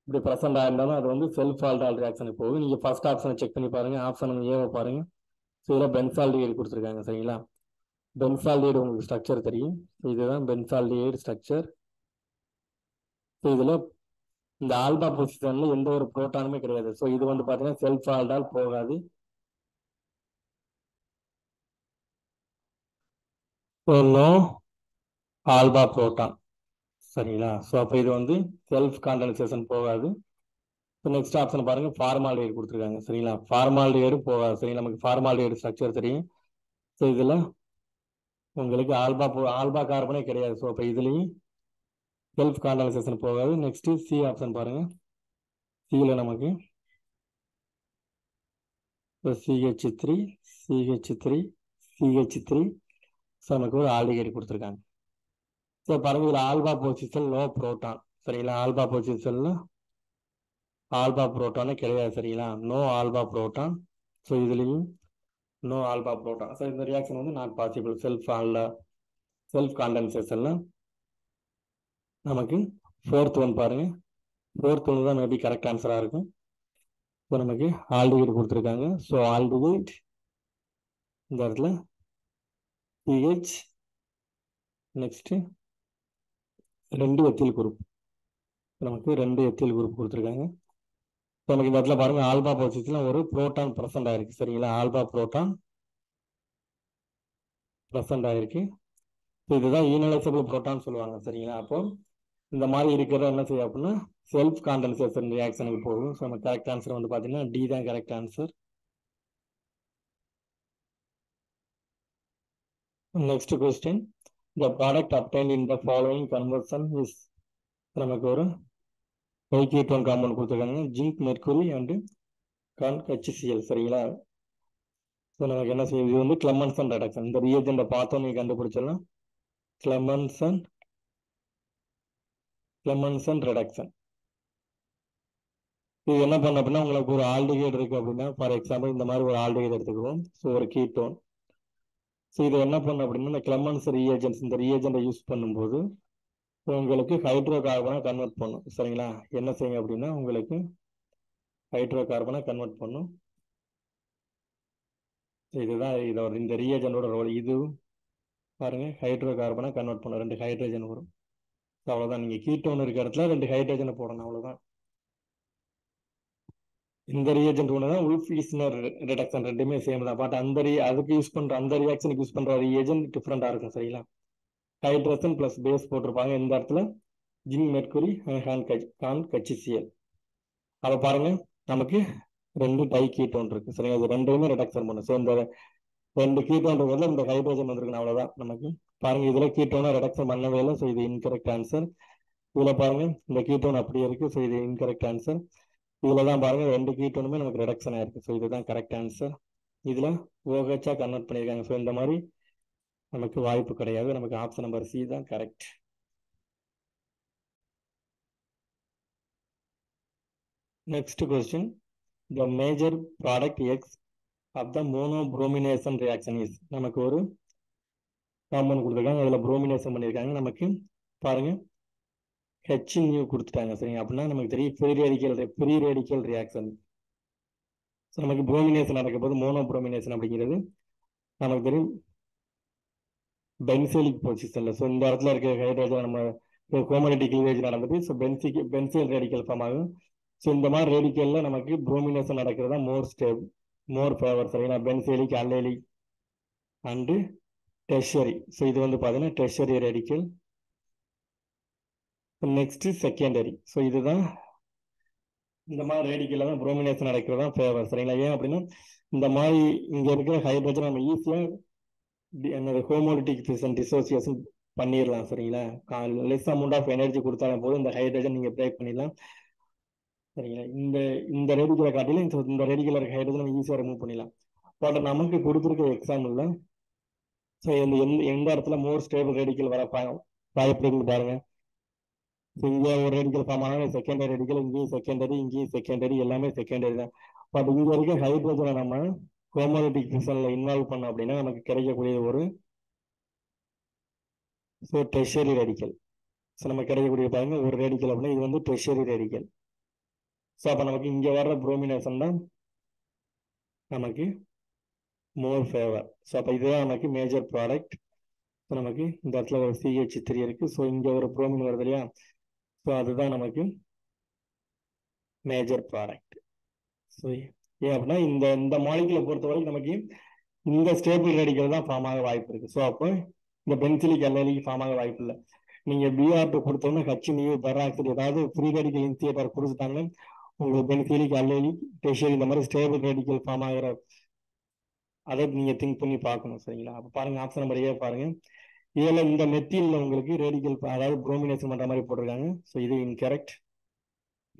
இப்படி ப்ரெசென்ட் ஆயிருந்தாலும் அது வந்து செல்ஃப் ஆல்டால் ரியாக்ஷனுக்கு போகும். நீங்கள் ஃபர்ஸ்ட் ஆப்ஷனை செக் பண்ணி பாருங்க, ஆப்ஷன் ஏவை பாருங்க. ஸோ இதில் பென்சால்டிஹைடு கொடுத்துருக்காங்க. சரிங்களா, பென்சால்டிஹைடு உங்களுக்கு ஸ்ட்ரக்சர் தெரியும். இதுதான் பென்சால்டிஹைடு ஸ்ட்ரக்சர். ஸோ இதில் இந்த ஆல்பா பொசிஷன்ல எந்த ஒரு புரோட்டானுமே கிடையாது. ஸோ இது வந்து பார்த்தீங்கன்னா செல்ஃப் ஆல்டால் போகாது. So no alpha proton. சரிங்களா, ஸோ அப்போ இது வந்து செல்ஃப் காண்டன்சேஷன் போகாது. ஸோ நெக்ஸ்ட் ஆப்ஷன் பாருங்க, ஃபார்மால்டிஹைடு கொடுத்துருக்காங்க. சரிங்களா, ஃபார்மால்டிஹைடு போகாது. சரி, நமக்கு ஃபார்மால்டிஹைடு ஸ்ட்ரக்சர் தெரியும். ஸோ இதில் உங்களுக்கு ஆல்பா கார்பனே கிடையாது. ஸோ அப்போ இதுலேயும் செல்ஃப் காண்டன்சேஷன் போகாது. நெக்ஸ்ட் சி ஆப்ஷன் பாருங்க. சியில் நமக்கு CH3 CH3 CH3. ஸோ நமக்கு ஒரு ஆல்டிஹைடு கொடுத்துருக்காங்க. ஸோ பாருங்க, இதில் ஆல்பா பொசிஷன் நோ புரோட்டான். சரிங்களா, ஆல்பா பொசிஷன்ல ஆல்பா புரோட்டானே கிடையாது. சரிங்களா, நோ ஆல்பா புரோட்டான். ஸோ இதுலேயும் நோ ஆல்பா புரோட்டான். ஸோ இந்த ரியாக்ஷன் வந்து நாட் பாசிபிள் செல்ஃப் காண்டன்சேஷன்ல. நமக்கு ஃபோர்த் ஒன் பாருங்க, ஃபோர்த் ஒன்று தான் மேபி கரெக்ட் ஆன்சராக இருக்கும். இப்போ நமக்கு ஆல்டிஹைடு கொடுத்துருக்காங்க. ஸோ ஆல்டிஹைட் இந்த இடத்துல CH, நெக்ஸ்ட் 2 எத்தில் குரூப். நமக்கு 2 எத்தில் குரூப் கொடுத்துருக்காங்க. ஸோ நமக்கு இந்த இடத்துல பாருங்க, ஆல்பா பொசிஷன்ல ஒரு புரோட்டான் ப்ரெசென்ட் ஆயிருக்கு. சரிங்களா, ஆல்பா புரோட்டான் ப்ரெசென்ட் ஆயிருக்கு. ஸோ இதுதான் ஈனலைசபிள் புரோட்டான் சொல்லுவாங்க. சரிங்களா, அப்போ இந்த மாதிரி இருக்கிறத என்ன செய்யும் அப்படின்னா செல்ஃப் காண்டன்சேஷன் ரியாக்ஷனுக்கு போகும். ஸோ நம்ம கரெக்ட் ஆன்சர் வந்து பார்த்தீங்கன்னா டி தான் correct answer. Next question, the product obtained in the following conversion is. நமக்கு ஒரு கீட்டோன் காம்பவுண்ட் கொடுத்துருக்காங்க, ஜிங்க் மெர்குரி அண்டு HCl. சரிங்களா, ஸோ நமக்கு என்ன செய்யுது, இது வந்து கிளெமன்சன் ரிடக்ஷன். இந்த ரியேஜெண்டை பார்த்தோம் நீங்கள் கண்டுபிடிச்சிடலாம். கிளெமன்சன் ரிடக்ஷன். இது என்ன பண்ண அப்படின்னா உங்களுக்கு ஒரு ஆல்டிகைட் இருக்கு அப்படின்னா ஃபார் எக்ஸாம்பிள் இந்த மாதிரி ஒரு ஆல்டிகைட் எடுத்துக்குவோம். ஸோ ஒரு கீட்டோன். ஸோ இது என்ன பண்ணும் அப்படின்னா இந்த கிளெமன்ஸ் ரீஏஜென்ட்ஸ் இந்த ரீஏஜென்ட்டை யூஸ் பண்ணும்போது உங்களுக்கு ஹைட்ரோ கார்பனை கன்வெர்ட் பண்ணும். சரிங்களா? என்ன செய்யுங்க அப்படின்னா உங்களுக்கு ஹைட்ரோ கார்பனை கன்வெர்ட் பண்ணும். இதுதான் இதோட இந்த ரீஏஜென்டோட ரோல். இது பாருங்க ஹைட்ரோ கார்பனை கன்வெர்ட் பண்ணும். 2 ஹைட்ரஜன் வரும். அவ்வளவுதான். நீங்க கீட்டோன் இருக்க இடத்துல 2 ஹைட்ரஜனை போடணும். அவ்வளவுதான். இந்த ரியேஜென்ட் ஒன்று தான் உல்ஃப் ஈஸ்னர் ரிடக்ஷன் ரெண்டுமே சேம் தான். பட் அதுக்கு யூஸ் பண்ற அந்த ரியாக்ஷனுக்கு யூஸ் பண்ற ரியேஜென்ட் டிஃப்ரெண்டா இருக்கும். சரிங்களா? ஹைட்ரஜன் பிளஸ் பேஸ் போட்டிருப்பாங்க. இந்த இடத்துல ஜிங் மெர்குரி கான் கச்சிசியல். அப்ப பாருங்க நமக்கு 2 டை கீட்டோன் இருக்கு. சரிங்களா? இது ரெண்டுமே ரிடக்ஷன் பண்ணும். ஸோ இந்த 2 கீட்டோன் இருக்கிறதுல இந்த ஹைட்ரஜன் வந்திருக்கணும். அவ்வளவுதான். நமக்கு பாருங்க இதுல கீட்டோனை ரிடக்ஷன் பண்ணவே இல்லை. ஸோ இது இன்கரெக்ட் ஆன்சர். இதுல பாருங்க இந்த கீட்டோன் அப்படியே இருக்கு. ஸோ இது இன்கரெக்ட் ஆன்சர். இதுல தான் பாருங்க 2 கீட்டோனுமே நமக்கு ரிடக்ஷன் ஆயிருக்கு. ஸோ இதுதான் கரெக்ட் ஆன்சர். இதுல OH கன்வெர்ட் பண்ணியிருக்காங்க. ஸோ இந்த மாதிரி நமக்கு வாய்ப்பு கிடையாது. நமக்கு ஆப்ஷன் நம்பர் சி தான் correct. Next question. The major product X of the monobromination reaction is. நமக்கு ஒரு காம்பவுண்ட் கொடுத்துருக்காங்க. அதில் புரோமினேஷன் பண்ணியிருக்காங்க. நமக்கு பாருங்க ஹெச் நியூ கொடுத்துட்டாங்க. சரிங்க? அப்படின்னா நமக்கு தெரியும் ஃப்ரீ ரேடிக்கல் ரியாக்ஷன். ஸோ நமக்கு புரோமினேஷன் நடக்கும் போது மோனோப்ரோமினேஷன் அப்படிங்கிறது நமக்கு தெரியும் பென்சோலிக் பொசிஷன்ல. ஸோ இந்த இடத்துல இருக்க ஹைட்ரஜன் நம்ம கோமோலிட்டி கிளீவேஜ் நடந்தது. ஸோ பென்சில் ரேடிக்கல் ஃபார்ம் ஆகும். ஸோ இந்த மாதிரி ரேடிக்கல்ல நமக்கு புரோமினேஷன் நடக்கிறதா மோர் ஃபேவர். சரிங்களா? பென்சேலிக் அல்லேலிக் அண்டு டெர்ஷரி. ஸோ இது வந்து பார்த்தீங்கன்னா tertiary radical. Next secondary. So இதுதான் இந்த மாதிரி ரேடிக்கல்ல தான் புரோமினேஷன் நடக்கிறதா ஃபேவர். சரிங்களா? ஏன் அப்படின்னா இந்த மாதிரி இங்க இருக்கிற ஹைட்ரஜன் நம்ம ஈஸியா என்னது ஹோமோலிட்டிக் ஃபிஷன் டிசோசியேஷன் பண்ணிடலாம். சரிங்களா? லெஸ் அமௌண்ட் ஆஃப் எனர்ஜி கொடுத்தாலும் போது இந்த ஹைட்ரஜன் நீங்க பிரேக் பண்ணிடலாம். சரிங்களா? இந்த இந்த ரேடிக்கலை காட்டிலும் இந்த ரேடிக்கல் இருக்க ஹைட்ரஜன் ஈஸியாக ரிமூவ் பண்ணிடலாம். பட் நமக்கு கொடுத்துருக்க எக்ஸாம்பிள்ல ஸோ எந்த இடத்துல மோர் ஸ்டேபிள் ரேடிக்கல் வர வாய்ப்பு இருக்குன்னு பாருங்க. இங்க ஒரு ரேடிக்கல் ஃபார்ம் ஆனாலும் செகண்டரி ரேடிக்கல், இங்கேயும் செகண்டரி எல்லாமே செகண்டரி தான். பட் இங்க இருக்க ஹைட்ரஜனை நம்ம கோமோலிட்டிக் ஃபிஷன்ல இன்வால்வ் பண்ணோம் அப்படின்னா நமக்கு கிடைக்கக்கூடிய ஒரு டெர்ஷரி ரேடிக்கல். ஸோ நம்ம கிடைக்கக்கூடிய பாருங்க ஒரு ரேடிக்கல் அப்படின்னா இது வந்து டெர்ஷரி ரேடிக்கல். ஸோ அப்போ நமக்கு இங்க வர்ற புரோமினேஷன் தான் நமக்கு மோர் ஃபேவர். ஸோ அப்போ இதுதான் நமக்கு மேஜர் ப்ராடக்ட். ஸோ நமக்கு இந்த இடத்துல ஒரு CH3 இருக்கு. ஸோ இங்க ஒரு புரோமின் வருது இல்லையா? ஸோ அதுதான் நமக்கு மேஜர் ப்ராடக்ட். ஸோ ஏன் அப்படின்னா இந்த இந்த மாலிகுலை பொறுத்த வரைக்கும் நமக்கு இந்த ஸ்டேபிள் ரேடிக்கல் தான் ஃபார்ம் ஆக வாய்ப்பு இருக்கு. ஸோ அப்போ இந்த பென்சிலிக் அல்லேலிக் ஃபார்ம் ஆக வாய்ப்பு இல்லை. நீங்க BR2 கொடுத்தோம்னா HNU பெராக்சைடு ஏதாவது ஃப்ரீ ரேடிக்கல் இன்சியேட்டர் கொடுத்துட்டாங்கன்னா உங்களுக்கு பென்சிலிக் அல்லேலிக் டெர்ஷரி இந்த மாதிரி ஸ்டேபிள் ரேடிக்கல் ஃபார்ம் ஆகிற அதை நீங்க திங்க் பண்ணி பார்க்கணும். சரிங்களா? அப்போ பாருங்க ஆப்ஷன் நம்பர் ஏ பாருங்க. இதுல இந்த மெத்தியில உங்களுக்கு ரேடிக்கல் அதாவது புரோமினேஷன் பண்ற மாதிரி போட்டிருக்காங்க. ஸோ இது இன்கரெக்ட்.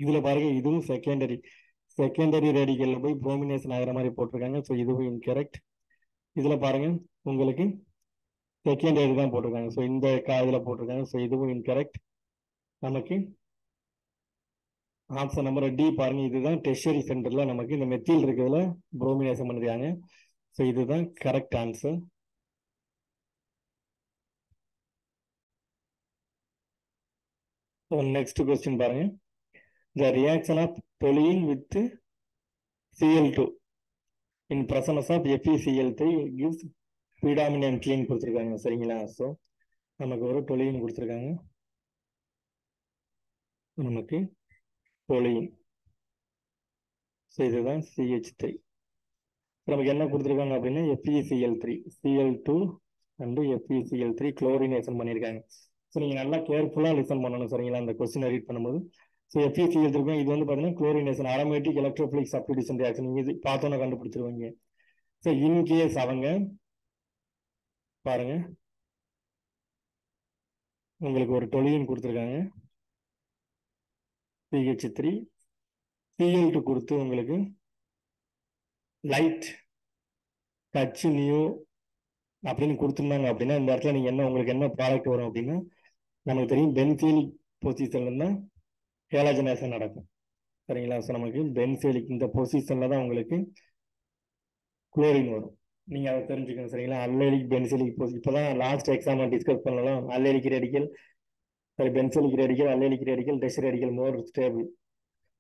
இதுல பாருங்க இதுவும் செகண்டரி ரேடிக்கல்ல போய் புரோமினேஷன் ஆகிற மாதிரி போட்டிருக்காங்க. ஸோ இதுவும் இன்கரெக்ட். இதுல பாருங்க உங்களுக்கு செகண்டரி தான் போட்டிருக்காங்க. ஸோ இந்த இதுல போட்டிருக்காங்க. ஸோ இதுவும் இன்கரெக்ட். நமக்கு ஆப்ஷன் நம்பர் டி பாருங்க. இதுதான் டெர்ஷரி சென்டர்ல நமக்கு இந்த மெத்தில் இருக்கிறதுல புரோமினேஷன் பண்ணிருக்காங்க. ஸோ இதுதான் கரெக்ட் ஆன்சர். நெக்ஸ்ட் கொஸ்டின் பாருங்க. The reaction of toluene with Cl2 in presence of FeCl3 gives predominant clean கொடுத்துருக்காங்க. சரிங்களா? ஸோ நமக்கு ஒரு டொலியின் கொடுத்துருக்காங்க. நமக்கு டொலியின். ஸோ இதுதான் CH3. நமக்கு என்ன கொடுத்துருக்காங்க அப்படின்னா FeCl3 Cl2 and FeCl3 chlorination பண்ணியிருக்காங்க. ஸோ நீங்கள் நல்லா கேர்ஃபுல்லாக லிசன் பண்ணணும். சரிங்களா? அந்த கொஸ்டினை ரீட் பண்ணும்போது ஸோ FeCl3 இது வந்து பார்த்தீங்கன்னா chlorination aromatic electrophilic substitution reaction. நீங்கள் இது பார்த்தோன்னா கண்டுபிடிச்சிருவீங்க. ஸோ இன்கேஸ் அவங்க பாருங்க உங்களுக்கு ஒரு டொலியின் கொடுத்துருக்காங்க CH3 Cl2 கொடுத்து உங்களுக்கு லைட் HNU அப்படின்னு கொடுத்துருந்தாங்க அப்படின்னா இந்த இடத்துல நீங்க உங்களுக்கு என்ன ப்ராடக்ட் வரும் அப்படின்னா நமக்கு தெரியும் பென்சீலிக் பொசிஷன்ல இருந்தா ஹேலஜனேஷன் நடக்கும். சரிங்களா. ஸோ நமக்கு பென்சைலிக் இந்த பொசிஷன்ல தான் உங்களுக்கு குளோரின் வரும். நீங்க அதை தெரிஞ்சுக்கணும் சரிங்களா. அல்லைலிக் பென்சைலிக் இப்போதான் லாஸ்ட் எக்ஸாம் டிஸ்கஸ் பண்ணலாம். Allylic radical sorry benzylic radical allylic radical this radical more stable.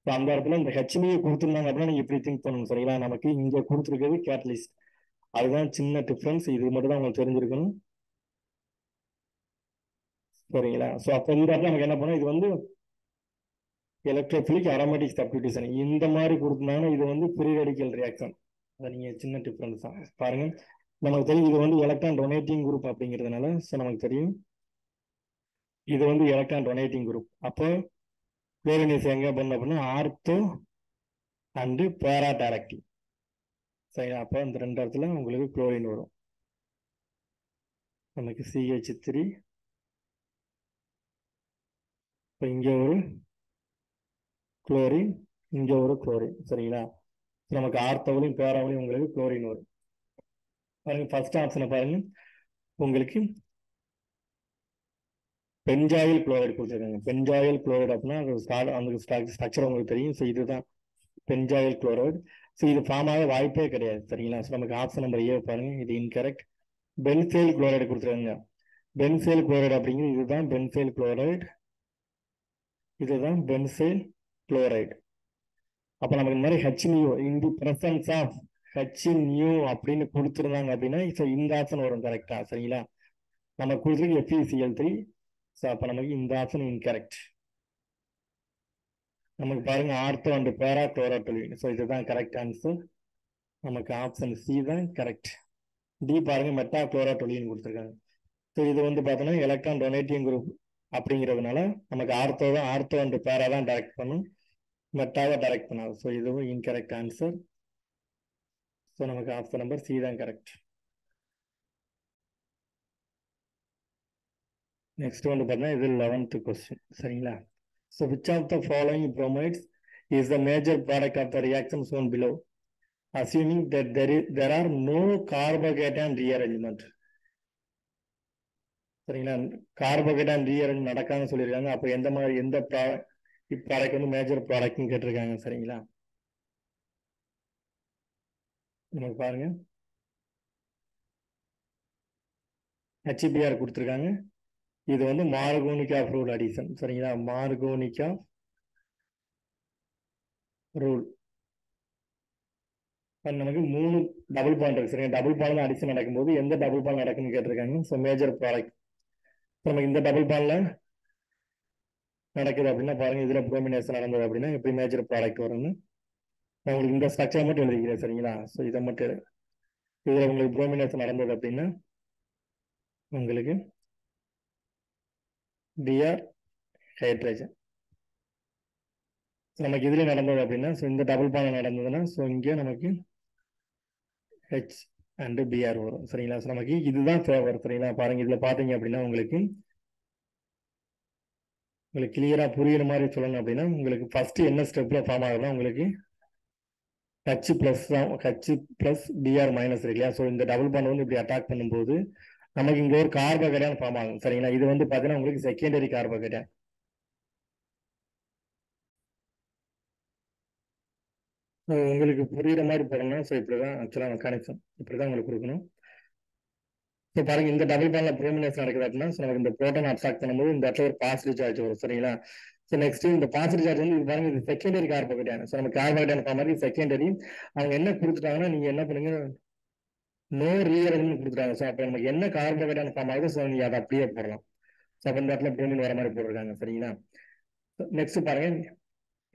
So அந்த இடத்துல இந்த ஹெச்மியை கொடுத்துருந்தாங்க அப்படின்னா நீங்க இப்படி திங்க் பண்ணணும் சரிங்களா. நமக்கு இங்க கொடுத்துருக்கிறது கேட்டலிஸ்ட், அதுதான் சின்ன டிஃபரன்ஸ். இது மட்டும் தான் உங்களுக்கு தெரிஞ்சிருக்கணும் சரிங்களா. ஸோ அப்போ இந்த இடத்துல நமக்கு என்ன பண்ணணும், இது வந்து எலக்ட்ரோஃபிலிக் அரோமேட்டிக் சப்ஸ்டிடியூஷன் இந்த மாதிரி கொடுத்துருந்தாங்கன்னா இது வந்து ஃப்ரீ ரேடிக்கல் ரியாக்ஷன். அதை நீங்க சின்ன டிஃபரன்ஸ் தான் பாருங்க. நமக்கு தெரியும் இது வந்து எலக்ட்ரான் டொனேட்டிங் குரூப் அப்படிங்கிறதுனால ஸோ நமக்கு தெரியும் இது வந்து எலக்ட்ரான் டொனேட்டிங் குரூப். அப்போ குளோரினேஸ் எங்க பண்ண அப்படின்னா ஆர்த்தோ அண்டு பேரா டைரக்டிவ் சரிங்களா. அப்போ இந்த ரெண்டு இடத்துல உங்களுக்கு குளோரின் வரும். நமக்கு CH3 இப்போ இங்க ஒரு குளோரின் இங்க ஒரு குளோரின் சரிங்களா. நமக்கு ஆர்த்தோவிலையும் பேராவிலையும் உங்களுக்கு குளோரின் வரும். பாருங்க ஃபர்ஸ்ட் ஆப்ஷனை பாருங்க, உங்களுக்கு பென்சாயில் குளோரைடு கொடுத்துருக்காங்க. பென்சாயில் குளோரைடு அப்படின்னா அந்த ஸ்ட்ரக்சர் உங்களுக்கு தெரியும். ஸோ இதுதான் பென்சாயில் குளோரைடு. ஸோ இது ஃபார்ம் ஆக வாய்ப்பே கிடையாது சரிங்களா. ஸோ நமக்கு ஆப்ஷன் நம்பர் ஏ பாருங்க, இது இன்கரெக்ட். பென்சைல் குளோரைடு கொடுத்துருக்காங்க. பென்சைல் குளோரைடு அப்படிங்கிறது இதுதான் பென்சைல் குளோரைடு, இதுதான் பென்சைல் குளோரைடு. அப்போ நமக்கு இந்த மாதிரி HNO in the presence of HNO அப்படின்னு கொடுத்துருந்தாங்க அப்படின்னா ஸோ இந்த ஆப்ஷன் வரும் கரெக்டா சரிங்களா. நம்ம கொடுத்துருக்கு FeCl3. ஸோ அப்போ நமக்கு இந்த ஆப்ஷன் இன்கரெக்ட். நமக்கு பாருங்க ஆர்த்தோ அண்ட் பேரா குளோரோட்டோலின். ஸோ இதுதான் கரெக்ட் ஆன்சர். நமக்கு ஆப்ஷன் சி தான் கரெக்ட். டி பாருங்க மெட்டா குளோரோட்டோலின் கொடுத்துருக்காங்க. ஸோ இது வந்து பார்த்தோன்னா எலக்ட்ரான் டொனேட்டிங் குரூப் அப்படிங்கிறதுனால நமக்கு ஆர்த்தோ அண்ட் பேரா தான் டைரக்ட் பண்ணும், மெட்டாவை டைரக்ட் பண்ணாது. ஸோ இதுவும் இன்கரெக்ட் ஆன்சர். ஸோ நமக்கு ஆப்ஷன் நம்பர் சி தான் கரெக்ட். நெக்ஸ்ட் வந்து பார்த்தீங்கன்னா இது 11th கொஸ்டின் சரிங்களா. So which of the following bromide is the major product of the reaction shown below, assuming that there are no carbocation rearrangement சரிங்களா. கார்போகேட்டான் rearrange நடக்காதுன்னு சொல்லியிருக்காங்க. அப்போ எந்த மாதிரி எந்த ப்ராடக்ட் வந்து மேஜர் ப்ராடக்ட்னு கேட்டிருக்காங்க சரிங்களா. நமக்கு பாருங்க HBr கொடுத்துருக்காங்க. இது வந்து மார்கோனிக் ஆஃப் ரூல் அடிஷன் சரிங்களா. மார்கோனிக் ஆஃப் ரூல் நமக்கு 3 டபுள் பாண்ட் இருக்கு சரிங்க. டபுள் பாண்ட் அடிஷன் நடக்கும்போது எந்த டபுள் பாண்ட் நடக்குன்னு கேட்டிருக்காங்க. ஸோ மேஜர் ப்ராடக்ட் நமக்கு இந்த டபுள் பாண்ட்ல நடக்குது அப்படின்னா பாருங்க இதுல ப்ரோமினேஷன் நடந்தது அப்படின்னா எப்படி மேஜர் ப்ராடக்ட் வரும்னு நான் உங்களுக்கு இந்த ஸ்ட்ரக்சர் மட்டும் எழுதிக்கிறேன் சரிங்களா. ஸோ இதை மட்டும் இதுல உங்களுக்கு ப்ரோமினேஷன் நடந்தது அப்படின்னா உங்களுக்கு Br ஹைட்ரஜன். நமக்கு இதுல நடந்தது அப்படின்னா ஸோ இந்த டபுள் பாண்ட் நடந்ததுன்னா ஸோ இங்கே நமக்கு H அண்ட் Br வரும் சரிங்களா. ஸோ நமக்கு இதுதான் ஃபேவர் சரிங்களா. பாருங்க இதுல பாத்தீங்க அப்படின்னா உங்களுக்கு கிளியரா புரியுற மாதிரி சொல்லணும் அப்படின்னா உங்களுக்கு ஃபர்ஸ்ட் என்ன ஸ்டெப்ல ஃபார்ம் ஆகுதுன்னா உங்களுக்கு H பிளஸ் தான், H பிளஸ் Br மைனஸ் இருக்கு இல்லையா. ஸோ இந்த டபுள் பாண்ட் வந்து இப்படி அட்டாக் பண்ணும்போது நமக்கு இங்க ஒரு கார்போகேட்டான் ஃபார்ம் ஆகும் சரிங்களா. இது வந்து பாத்தீங்கன்னா உங்களுக்கு செகண்டரி கார்போகேட்டான். உங்களுக்கு புரியுற மாதிரி போடணும். ஸோ இப்படிதான் ஆக்சுவலா மெக்கானிசம் இப்படிதான் உங்களுக்கு கொடுக்கணும். ஸோ பாருங்க இந்த டபுள் பாண்ட்ல ப்ரோமினேஷன் நடக்குது அப்படின்னா ஸோ நமக்கு இந்த புரோட்டான் அட்ராக்ட் பண்ணும்போது இந்த இடத்துல ஒரு பாசிட்டிவ் சார்ஜ் வரும் சரிங்களா. ஸோ நெக்ஸ்ட் இந்த பாசிட்டிவ் சார்ஜ் வந்து இது பாருங்க இது செகண்டரி கார்போகேட்டான். ஸோ நம்ம கார்போகேட்டான் ஃபார்ம் மாதிரி செகண்டரி அவங்க என்ன கொடுத்துட்டாங்கன்னா நீங்க என்ன பண்ணுங்க நோ ரீஅரேஞ்ச்மென்ட் கொடுத்துட்டாங்க. ஸோ அப்போ நமக்கு என்ன கார்போகேட்டான் ஃபார்ம் ஆகுது ஸோ நீங்க அதை அப்படியே போடலாம். ஸோ அப்போ இந்த இடத்துல ப்ரோமின் வர மாதிரி போட்டிருக்காங்க சரிங்களா. நெக்ஸ்ட் பாருங்க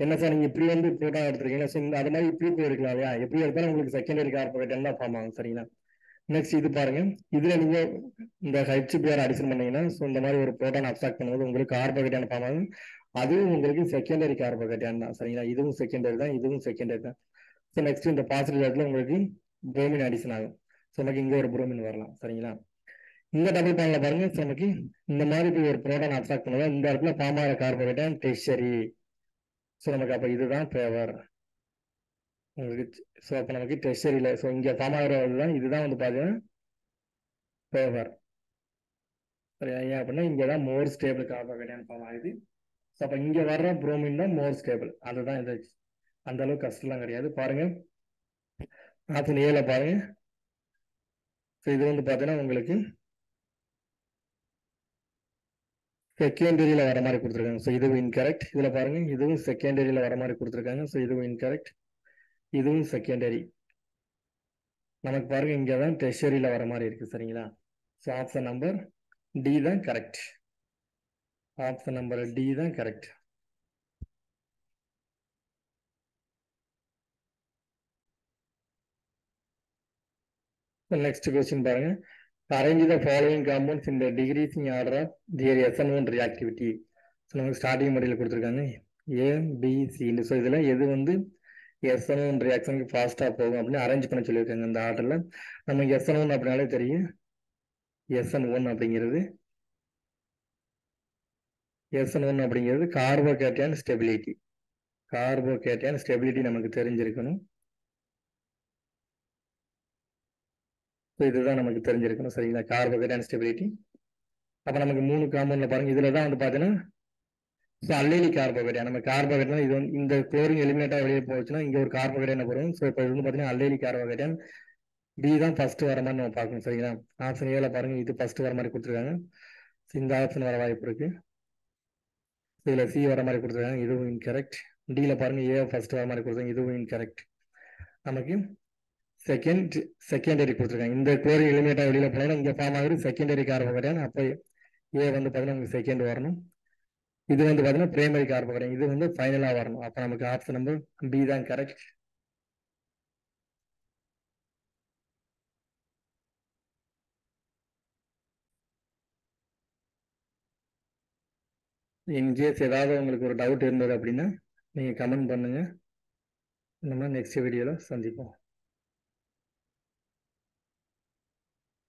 என்ன சார் நீங்க இப்படி வந்து புரோட்டான் எடுத்துருக்கீங்க. ஸோ அது மாதிரி இப்படி போயிருக்கலாம் இல்லையா. எப்படி எடுத்தாலும் உங்களுக்கு செகண்டரி கார்போகேட்டான் தான் ஃபார்ம் ஆகும் சரிங்களா. நெக்ஸ்ட் இது பாருங்க இதுல நீங்க இந்த HBr அடிஷன் பண்ணீங்கன்னா ஸோ இந்த மாதிரி ஒரு புரோட்டான் அப்சாக்ட் பண்ணும்போது உங்களுக்கு கார்போகேட்டான் ஃபார்ம் ஆகும். அதுவும் உங்களுக்கு செகண்டரி கார்போகேட்டான் தான் சரிங்களா. இதுவும் செகண்டரி தான், இதுவும் செகண்டரி தான். ஸோ நெக்ஸ்ட் இந்த பாசிட்டிவ் சார்ஜ்ல உங்களுக்கு புரோமின் அடிஷன் ஆகும். ஸோ நமக்கு இங்க ஒரு புரோமின் வரலாம் சரிங்களா. இந்த டபுள் பாண்ட்ல பாருங்க நமக்கு இந்த மாதிரி ஒரு புரோட்டான் அப்சாக்ட் பண்ணுவோம். இந்த இடத்துல ஃபார்ம் ஆகிற கார்போகேட்டான் டெர்ஷரி. ஸோ நமக்கு அப்ப இதுதான் ஃபேவர் உங்களுக்கு. ஸோ அப்போ நமக்கு டெர்ஷரியில ஸோ இங்க ஃபார்ம் ஆகிறதுதான் இதுதான் வந்து பாத்தீங்கன்னா ஃபேவர். ஏன் அப்படின்னா இங்கதான் மோர் ஸ்டேபிள் கார்போகேட்டான் ஃபார்ம் ஆகுது. அப்ப இங்க வர்ற புரோமின் தான் மோர் ஸ்டேபிள். அதுதான் இது. அந்த அளவுக்கு கஷ்டம்லாம் கிடையாது. பாருங்க ஆப்ஷன் ஏல பாருங்க. இது வந்து பாத்தீங்கன்னா உங்களுக்கு செகண்டரியில வர மாதிரி கொடுத்துருக்காங்க. ஸோ இதுவும் இன்கரெக்ட். இதுல பாருங்க இதுவும் செகண்டரியில வர மாதிரி கொடுத்துருக்காங்க. ஸோ இதுவும் இன்கரெக்ட். இதுவும் செகண்டரி. நமக்கு பாருங்க இங்க தான் டெர்ஷரியில வர மாதிரி இருக்கு. சரிங்களா? ஸோ ஆப்ஷன் நம்பர் டி தான் கரெக்ட். ஆப்ஷன் நம்பர் டி தான் கரெக்ட். நெக்ஸ்ட் கொஸ்டின் பாருங்க. Arrange the following compounds in the decreasing order of their SN1 reactivity. So நமக்கு ஸ்டார்டிங் முறையில் கொடுத்துருக்காங்க A B C. ஸோ இதில் எது வந்து SN1 ரியாக்ஷனுக்கு ஃபாஸ்ட்டாக போகும் அப்படின்னு அரேஞ்ச் பண்ண சொல்லியிருக்காங்க. இந்த ஆர்டரில் நமக்கு SN1 அப்படின்னாலே தெரியும். SN1 அப்படிங்கிறது கார்போகேட்டையான் ஸ்டெபிலிட்டி. கார்போகேட்டையான் ஸ்டெபிலிட்டி நமக்கு தெரிஞ்சிருக்கணும். ஸோ இதுதான் நமக்கு தெரிஞ்சிருக்கணும். சரிங்களா? கார்போகேட்டையான் ஸ்டெபிலிட்டி. அப்போ நமக்கு 3 காம்பவுண்ட்ல பாருங்க. இதில் தான் வந்து பார்த்தீங்கன்னா ஸோ அல்லைலி கார்போகேட்டையான். நம்ம கார்போகேட்டையான் இது வந்து இந்த குளோரின் எலிமினேட்டாக வெளியே போச்சுன்னா இங்கே ஒரு கார்போகேட்டையான் வரும். ஸோ இப்போ இது வந்து பார்த்தீங்கன்னா அல்லைலி கார்போகேட்டையான் பி தான் ஃபர்ஸ்ட் வர மாதிரி நம்ம பார்க்கணும். சரிங்களா? ஆப்ஷன் ஏல பாருங்க இது ஃபர்ஸ்ட் வர மாதிரி கொடுத்துருக்காங்க. இந்த ஆப்ஷன் வர வாய்ப்பு இருக்கு. இதில் சி வர மாதிரி கொடுத்துருக்காங்க. இதுவும் இன்கரெக்ட். டியில் பாருங்க ஏ ஃபர்ஸ்ட் வர மாதிரி கொடுத்துருக்காங்க. இதுவும் இன்கரெக்ட். நமக்கு செகண்டரி கொடுத்துருக்காங்க. இந்த குளோரின் எலிமினேட்டாக வெளியில் போனீங்கன்னா இங்கே ஃபார்ம் ஆகுது செகண்டரி கார்போகேட்டையான். அப்போ ஏ வந்து பார்த்தீங்கன்னா உங்களுக்கு செகண்ட் வரணும். இது வந்து பார்த்தீங்கன்னா பிரைமரி கார்போகேட்டையான். இது வந்து ஃபைனலாக வரணும். அப்போ நமக்கு ஆப்ஷன் நம்பர் பி தான் கரெக்ட். இன்கேஸ் ஏதாவது உங்களுக்கு ஒரு டவுட் இருந்தது அப்படின்னா நீங்கள் கமெண்ட் பண்ணுங்கள். நம்ம நெக்ஸ்ட் வீடியோவில் சந்திப்போம்.